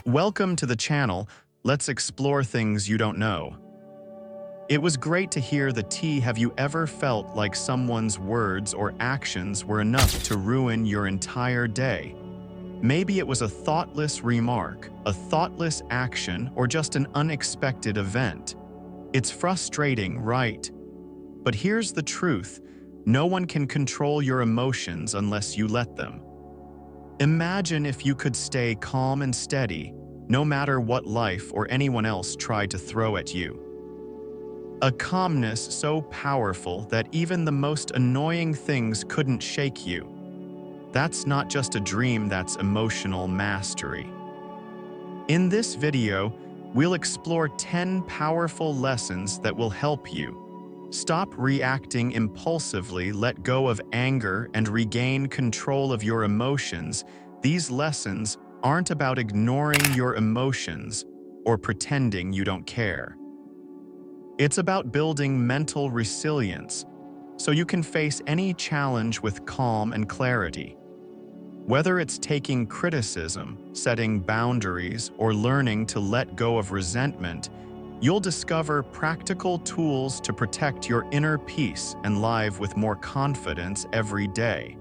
Welcome to the channel. Let's explore things you don't know. It was great to hear the tea. Have you ever felt like someone's words or actions were enough to ruin your entire day? Maybe it was a thoughtless remark, a thoughtless action, or just an unexpected event. It's frustrating, right? But here's the truth. No one can control your emotions unless you let them. Imagine if you could stay calm and steady, no matter what life or anyone else tried to throw at you. A calmness so powerful that even the most annoying things couldn't shake you. That's not just a dream, that's emotional mastery. In this video, we'll explore 10 powerful lessons that will help you stop reacting impulsively, let go of anger, and regain control of your emotions. These lessons aren't about ignoring your emotions or pretending you don't care. It's about building mental resilience so you can face any challenge with calm and clarity. Whether it's taking criticism, setting boundaries, or learning to let go of resentment, you'll discover practical tools to protect your inner peace and live with more confidence every day.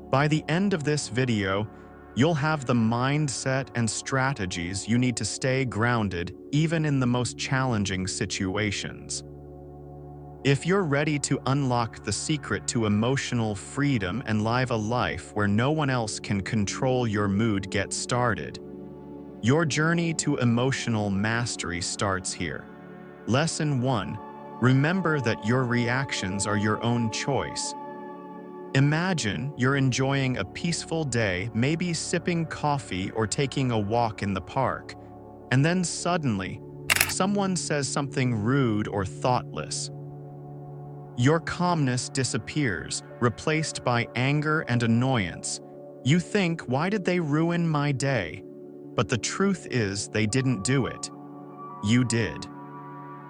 By the end of this video, you'll have the mindset and strategies you need to stay grounded even in the most challenging situations. If you're ready to unlock the secret to emotional freedom and live a life where no one else can control your mood, get started. Your journey to emotional mastery starts here. Lesson 1. Remember that your reactions are your own choice. Imagine you're enjoying a peaceful day, maybe sipping coffee or taking a walk in the park, and then suddenly, someone says something rude or thoughtless. Your calmness disappears, replaced by anger and annoyance. You think, why did they ruin my day? But the truth is, they didn't do it. You did.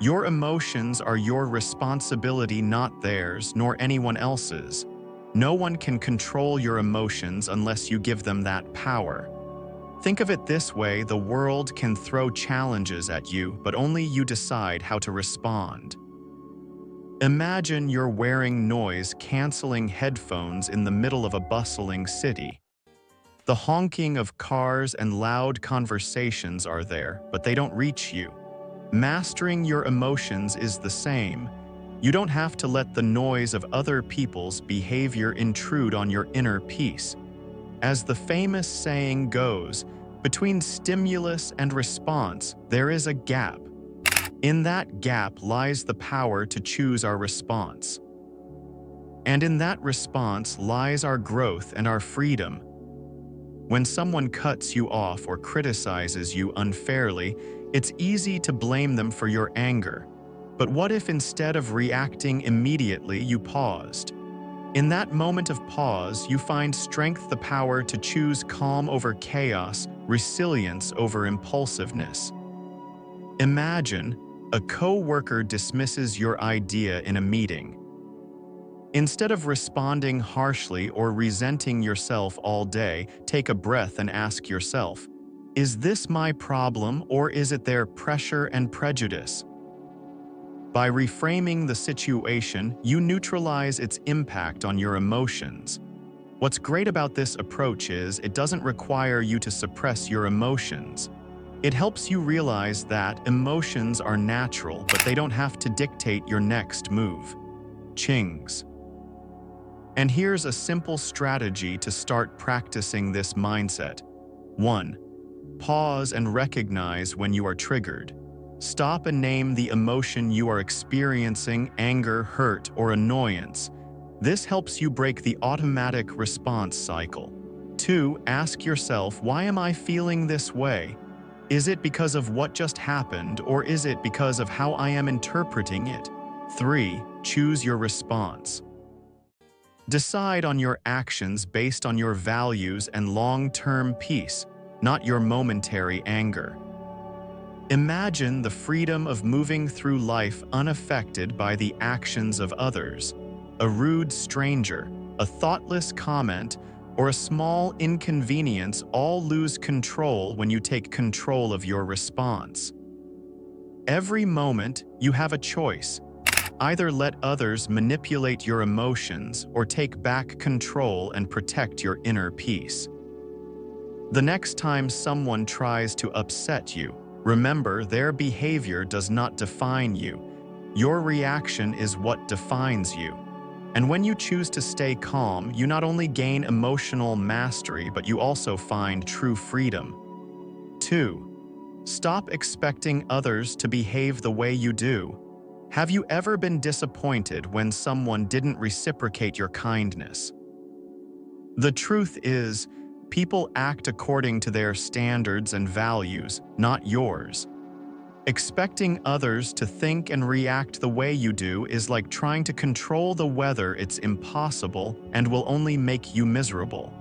Your emotions are your responsibility, not theirs, nor anyone else's. No one can control your emotions unless you give them that power. Think of it this way: the world can throw challenges at you, but only you decide how to respond. Imagine you're wearing noise-canceling headphones in the middle of a bustling city. The honking of cars and loud conversations are there, but they don't reach you. Mastering your emotions is the same. You don't have to let the noise of other people's behavior intrude on your inner peace. As the famous saying goes, between stimulus and response, there is a gap. In that gap lies the power to choose our response. And in that response lies our growth and our freedom. When someone cuts you off or criticizes you unfairly, it's easy to blame them for your anger. But what if instead of reacting immediately, you paused? In that moment of pause, you find strength, the power to choose calm over chaos, resilience over impulsiveness. Imagine a co-worker dismisses your idea in a meeting. Instead of responding harshly or resenting yourself all day, take a breath and ask yourself, is this my problem or is it their pressure and prejudice? By reframing the situation, you neutralize its impact on your emotions. What's great about this approach is it doesn't require you to suppress your emotions. It helps you realize that emotions are natural, but they don't have to dictate your next move. Chings. And here's a simple strategy to start practicing this mindset. 1. Pause and recognize when you are triggered. Stop and name the emotion you are experiencing: anger, hurt, or annoyance. This helps you break the automatic response cycle. 2. Ask yourself, why am I feeling this way? Is it because of what just happened, or is it because of how I am interpreting it? 3. Choose your response. Decide on your actions based on your values and long-term peace, not your momentary anger. Imagine the freedom of moving through life unaffected by the actions of others. A rude stranger, a thoughtless comment, or a small inconvenience all lose control when you take control of your response. Every moment, you have a choice. Either let others manipulate your emotions or take back control and protect your inner peace. The next time someone tries to upset you, remember their behavior does not define you. Your reaction is what defines you. And when you choose to stay calm, you not only gain emotional mastery, but you also find true freedom. 2. Stop expecting others to behave the way you do. Have you ever been disappointed when someone didn't reciprocate your kindness? The truth is, people act according to their standards and values, not yours. Expecting others to think and react the way you do is like trying to control the weather. It's impossible and will only make you miserable.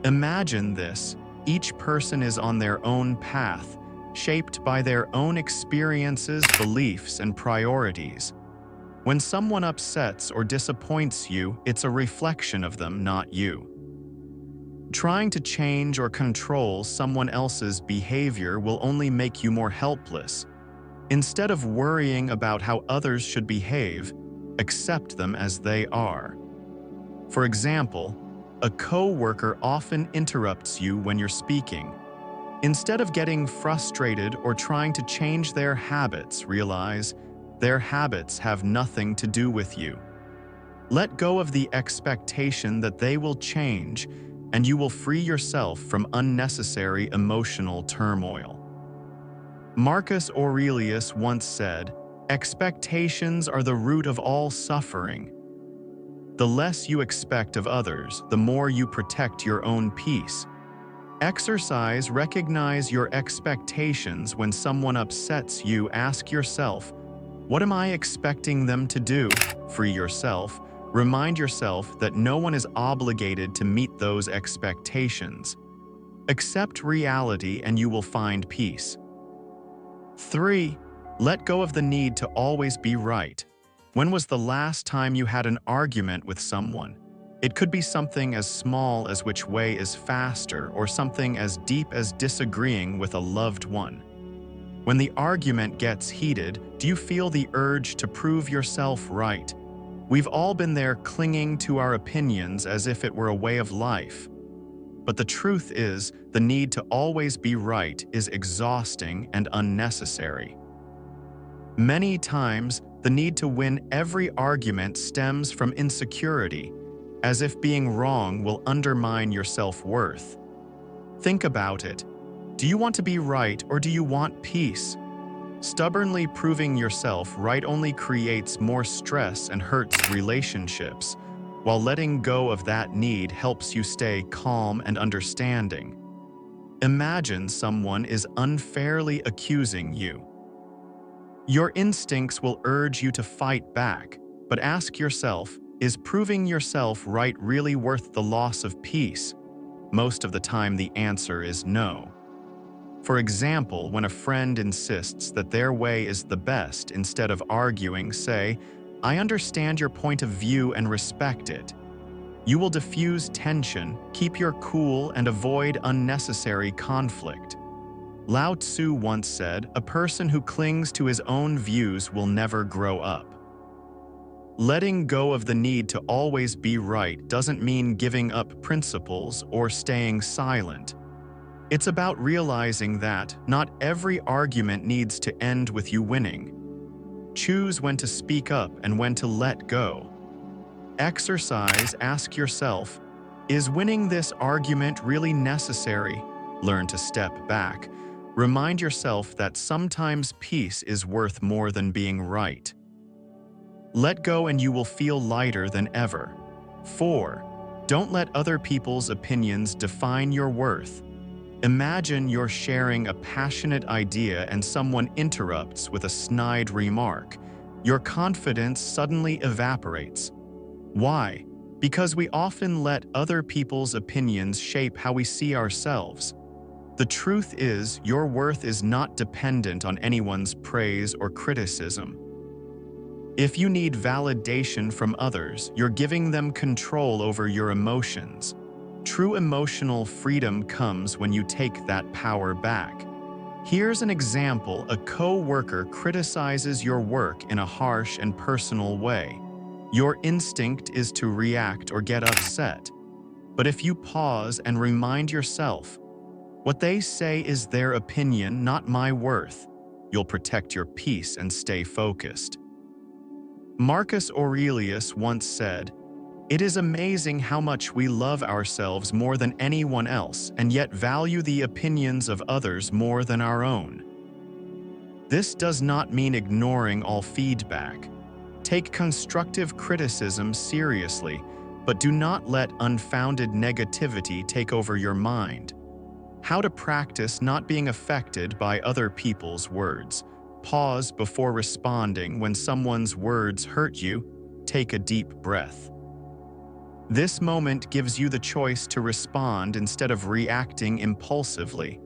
Imagine this: each person is on their own path, shaped by their own experiences, beliefs, and priorities. When someone upsets or disappoints you, it's a reflection of them, not you. Trying to change or control someone else's behavior will only make you more helpless. Instead of worrying about how others should behave, accept them as they are. For example, a co-worker often interrupts you when you're speaking. Instead of getting frustrated or trying to change their habits, realize their habits have nothing to do with you. Let go of the expectation that they will change, and you will free yourself from unnecessary emotional turmoil. Marcus Aurelius once said, "Expectations are the root of all suffering." The less you expect of others, the more you protect your own peace. Recognize your expectations. When someone upsets you, ask yourself, what am I expecting them to do? Free yourself. Remind yourself that no one is obligated to meet those expectations. Accept reality and you will find peace. 3. Let go of the need to always be right. When was the last time you had an argument with someone? It could be something as small as which way is faster, or something as deep as disagreeing with a loved one. When the argument gets heated, do you feel the urge to prove yourself right? We've all been there, clinging to our opinions as if it were a way of life. But the truth is, the need to always be right is exhausting and unnecessary. Many times, the need to win every argument stems from insecurity, as if being wrong will undermine your self-worth. Think about it. Do you want to be right, or do you want peace? Stubbornly proving yourself right only creates more stress and hurts relationships, while letting go of that need helps you stay calm and understanding. Imagine someone is unfairly accusing you. Your instincts will urge you to fight back, but ask yourself, is proving yourself right really worth the loss of peace? Most of the time, the answer is no. For example, when a friend insists that their way is the best, instead of arguing, say, "I understand your point of view and respect it." You will diffuse tension, keep your cool, and avoid unnecessary conflict. Lao Tzu once said, "A person who clings to his own views will never grow up." Letting go of the need to always be right doesn't mean giving up principles or staying silent. It's about realizing that not every argument needs to end with you winning. Choose when to speak up and when to let go. Ask yourself, is winning this argument really necessary? Learn to step back. Remind yourself that sometimes peace is worth more than being right. Let go and you will feel lighter than ever. 4. Don't let other people's opinions define your worth. Imagine you're sharing a passionate idea and someone interrupts with a snide remark. Your confidence suddenly evaporates. Why? Because we often let other people's opinions shape how we see ourselves. The truth is, your worth is not dependent on anyone's praise or criticism. If you need validation from others, you're giving them control over your emotions. True emotional freedom comes when you take that power back. Here's an example: a co-worker criticizes your work in a harsh and personal way. Your instinct is to react or get upset. But if you pause and remind yourself, what they say is their opinion, not my worth, you'll protect your peace and stay focused. Marcus Aurelius once said, "It is amazing how much we love ourselves more than anyone else and yet value the opinions of others more than our own." This does not mean ignoring all feedback. Take constructive criticism seriously, but do not let unfounded negativity take over your mind. How to practice not being affected by other people's words. Pause before responding when someone's words hurt you. Take a deep breath. This moment gives you the choice to respond instead of reacting impulsively.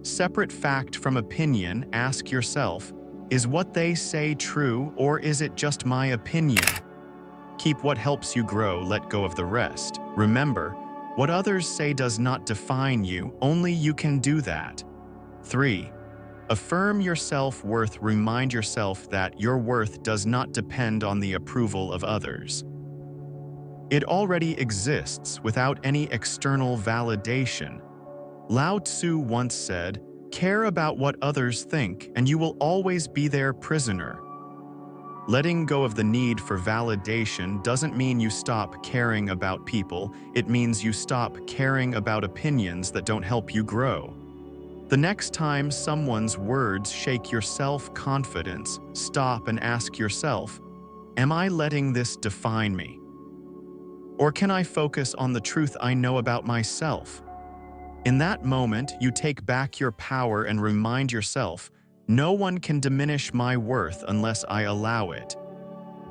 Separate fact from opinion. Ask yourself, is what they say true, or is it just my opinion? Keep what helps you grow, let go of the rest. Remember, what others say does not define you, only you can do that. 3. Affirm your self-worth. Remind yourself that your worth does not depend on the approval of others. It already exists without any external validation. Lao Tzu once said, "Care about what others think, and you will always be their prisoner." Letting go of the need for validation doesn't mean you stop caring about people. It means you stop caring about opinions that don't help you grow. The next time someone's words shake your self-confidence, stop and ask yourself, am I letting this define me? Or can I focus on the truth I know about myself? In that moment, you take back your power and remind yourself, no one can diminish my worth unless I allow it.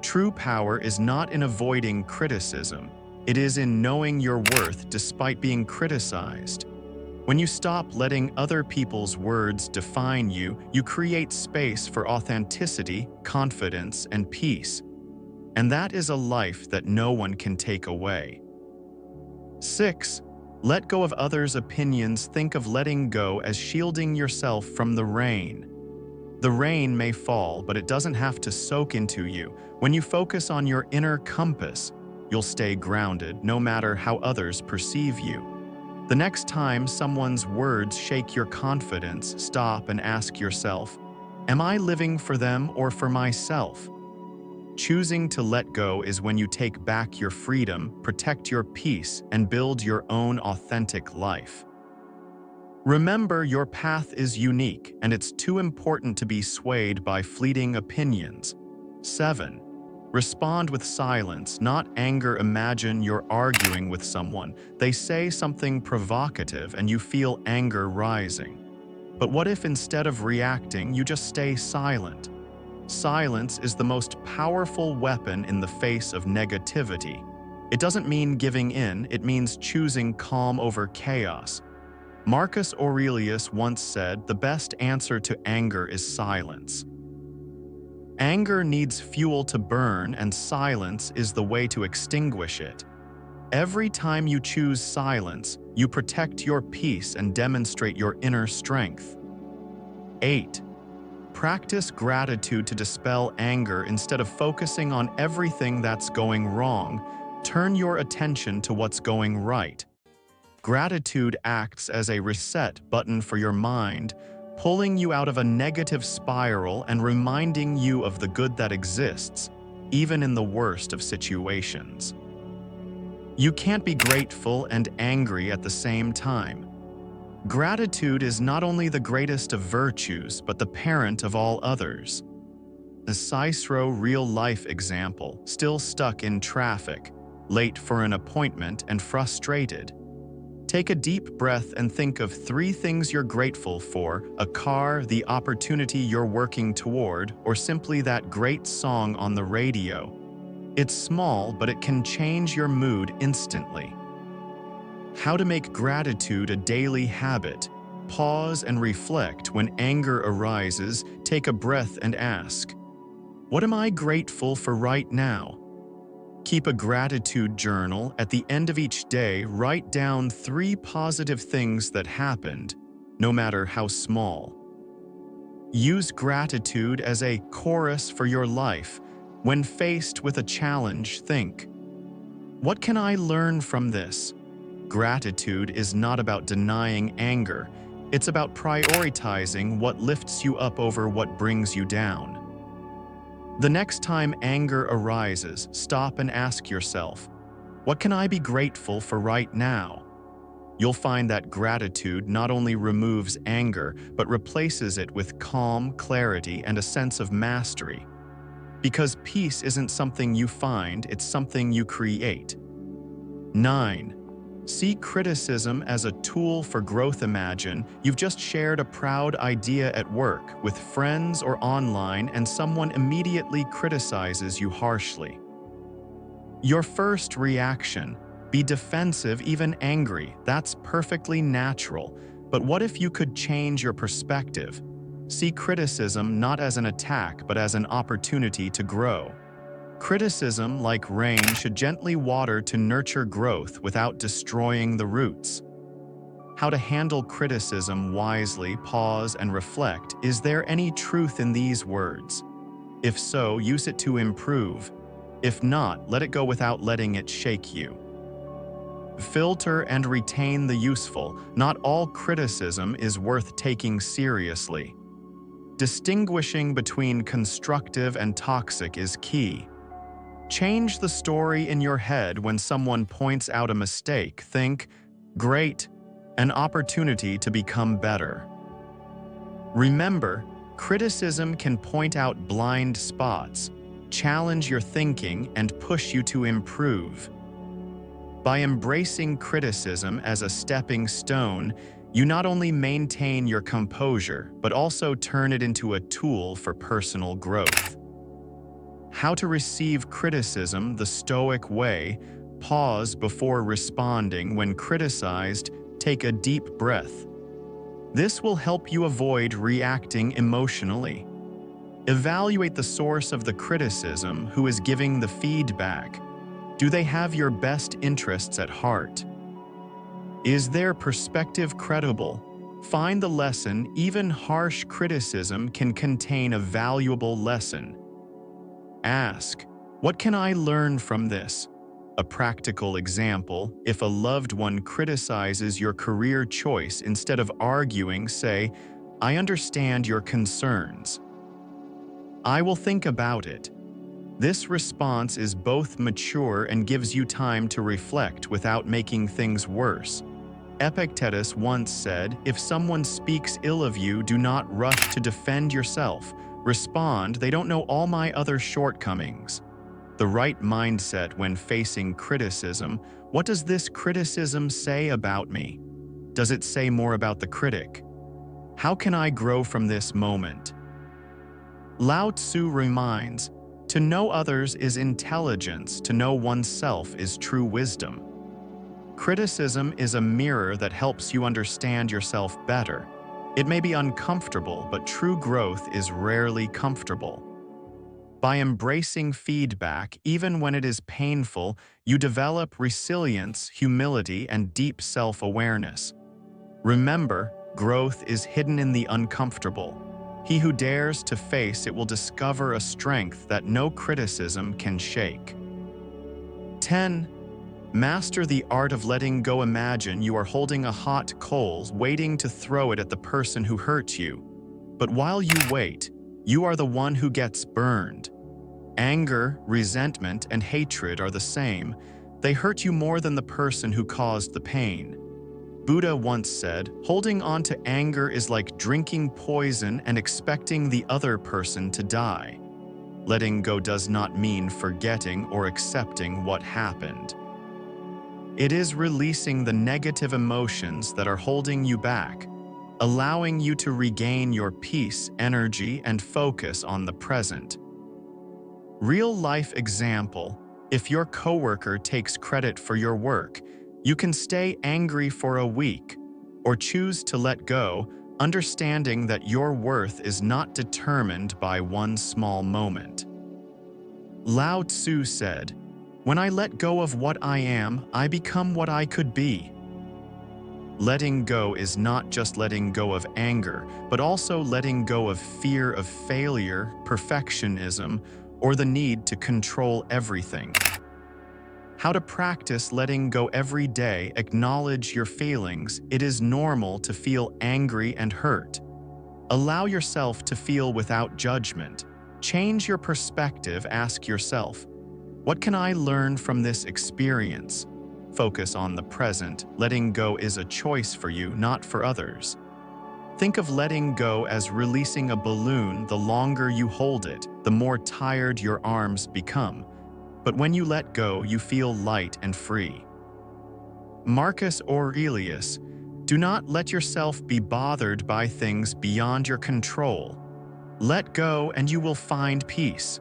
True power is not in avoiding criticism. It is in knowing your worth despite being criticized. When you stop letting other people's words define you, you create space for authenticity, confidence, and peace. And that is a life that no one can take away. 6. Let go of others' opinions. Think of letting go as shielding yourself from the rain. The rain may fall, but it doesn't have to soak into you. When you focus on your inner compass, you'll stay grounded no matter how others perceive you. The next time someone's words shake your confidence, stop and ask yourself, am I living for them or for myself? Choosing to let go is when you take back your freedom, protect your peace, and build your own authentic life. Remember, your path is unique, and it's too important to be swayed by fleeting opinions. 7. Respond with silence, not anger. Imagine you're arguing with someone. They say something provocative and you feel anger rising. But what if instead of reacting, you just stay silent? Silence is the most powerful weapon in the face of negativity. It doesn't mean giving in, it means choosing calm over chaos. Marcus Aurelius once said, the best answer to anger is silence. Anger needs fuel to burn, and silence is the way to extinguish it. Every time you choose silence, you protect your peace and demonstrate your inner strength. 8. Practice gratitude to dispel anger. Instead of focusing on everything that's going wrong, turn your attention to what's going right. Gratitude acts as a reset button for your mind, pulling you out of a negative spiral and reminding you of the good that exists, even in the worst of situations. You can't be grateful and angry at the same time. Gratitude is not only the greatest of virtues, but the parent of all others. The Cicero real-life example, still stuck in traffic, late for an appointment and frustrated. Take a deep breath and think of 3 things you're grateful for: a car, the opportunity you're working toward, or simply that great song on the radio. It's small, but it can change your mood instantly. How to make gratitude a daily habit. Pause and reflect. When anger arises, take a breath and ask, what am I grateful for right now? Keep a gratitude journal. At the end of each day, write down 3 positive things that happened, no matter how small. Use gratitude as a chorus for your life. When faced with a challenge, think, what can I learn from this? Gratitude is not about denying anger. It's about prioritizing what lifts you up over what brings you down. The next time anger arises, stop and ask yourself, what can I be grateful for right now? You'll find that gratitude not only removes anger, but replaces it with calm, clarity, and a sense of mastery. Because peace isn't something you find, it's something you create. 9. See criticism as a tool for growth. Imagine you've just shared a proud idea at work, with friends or online, and someone immediately criticizes you harshly. Your first reaction, be defensive, even angry. That's perfectly natural. But what if you could change your perspective? See criticism not as an attack, but as an opportunity to grow. Criticism, like rain, should gently water to nurture growth without destroying the roots. How to handle criticism wisely. Pause and reflect. Is there any truth in these words? If so, use it to improve. If not, let it go without letting it shake you. Filter and retain the useful. Not all criticism is worth taking seriously. Distinguishing between constructive and toxic is key. Change the story in your head when someone points out a mistake. Think, great, an opportunity to become better. Remember, criticism can point out blind spots, challenge your thinking, and push you to improve. By embracing criticism as a stepping stone, you not only maintain your composure, but also turn it into a tool for personal growth. How to receive criticism the Stoic way. Pause before responding. When criticized, take a deep breath. This will help you avoid reacting emotionally. Evaluate the source of the criticism. Who is giving the feedback? Do they have your best interests at heart? Is their perspective credible? Find the lesson. Even harsh criticism can contain a valuable lesson. Ask, what can I learn from this? A practical example, if a loved one criticizes your career choice, instead of arguing, say, I understand your concerns. I will think about it. This response is both mature and gives you time to reflect without making things worse. Epictetus once said, if someone speaks ill of you, do not rush to defend yourself. Respond, they don't know all my other shortcomings. The right mindset when facing criticism. What does this criticism say about me? Does it say more about the critic? How can I grow from this moment? Lao Tzu reminds, to know others is intelligence, to know oneself is true wisdom. Criticism is a mirror that helps you understand yourself better. It may be uncomfortable, but true growth is rarely comfortable. By embracing feedback, even when it is painful, you develop resilience, humility, and deep self-awareness. Remember, growth is hidden in the uncomfortable. He who dares to face it will discover a strength that no criticism can shake. 10. Master the art of letting go. Imagine you are holding a hot coal, waiting to throw it at the person who hurt you. But while you wait, you are the one who gets burned. Anger, resentment, and hatred are the same. They hurt you more than the person who caused the pain. Buddha once said, holding on to anger is like drinking poison and expecting the other person to die. Letting go does not mean forgetting or accepting what happened. It is releasing the negative emotions that are holding you back, allowing you to regain your peace, energy, and focus on the present. Real-life example, if your coworker takes credit for your work, you can stay angry for a week, or choose to let go, understanding that your worth is not determined by one small moment. Lao Tzu said, When I let go of what I am, I become what I could be. Letting go is not just letting go of anger, but also letting go of fear of failure, perfectionism, or the need to control everything. How to practice letting go every day. Acknowledge your feelings. It is normal to feel angry and hurt. Allow yourself to feel without judgment. Change your perspective. Ask yourself, what can I learn from this experience? Focus on the present. Letting go is a choice for you, not for others. Think of letting go as releasing a balloon. The longer you hold it, the more tired your arms become. But when you let go, you feel light and free. Marcus Aurelius, do not let yourself be bothered by things beyond your control. Let go and you will find peace.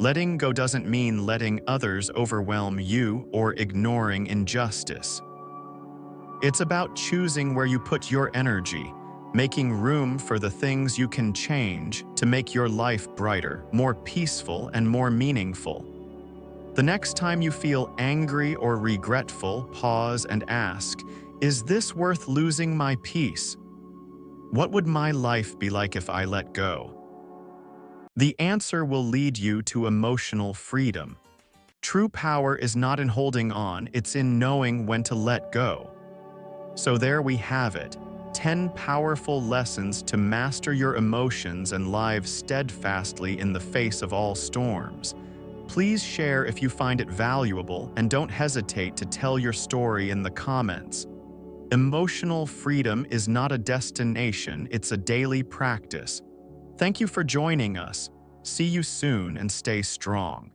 Letting go doesn't mean letting others overwhelm you or ignoring injustice. It's about choosing where you put your energy, making room for the things you can change to make your life brighter, more peaceful, and more meaningful. The next time you feel angry or regretful, pause and ask, is this worth losing my peace? What would my life be like if I let go? The answer will lead you to emotional freedom. True power is not in holding on, it's in knowing when to let go. So there we have it, 10 powerful lessons to master your emotions and live steadfastly in the face of all storms. Please share if you find it valuable and don't hesitate to tell your story in the comments. Emotional freedom is not a destination, it's a daily practice. Thank you for joining us. See you soon and stay strong.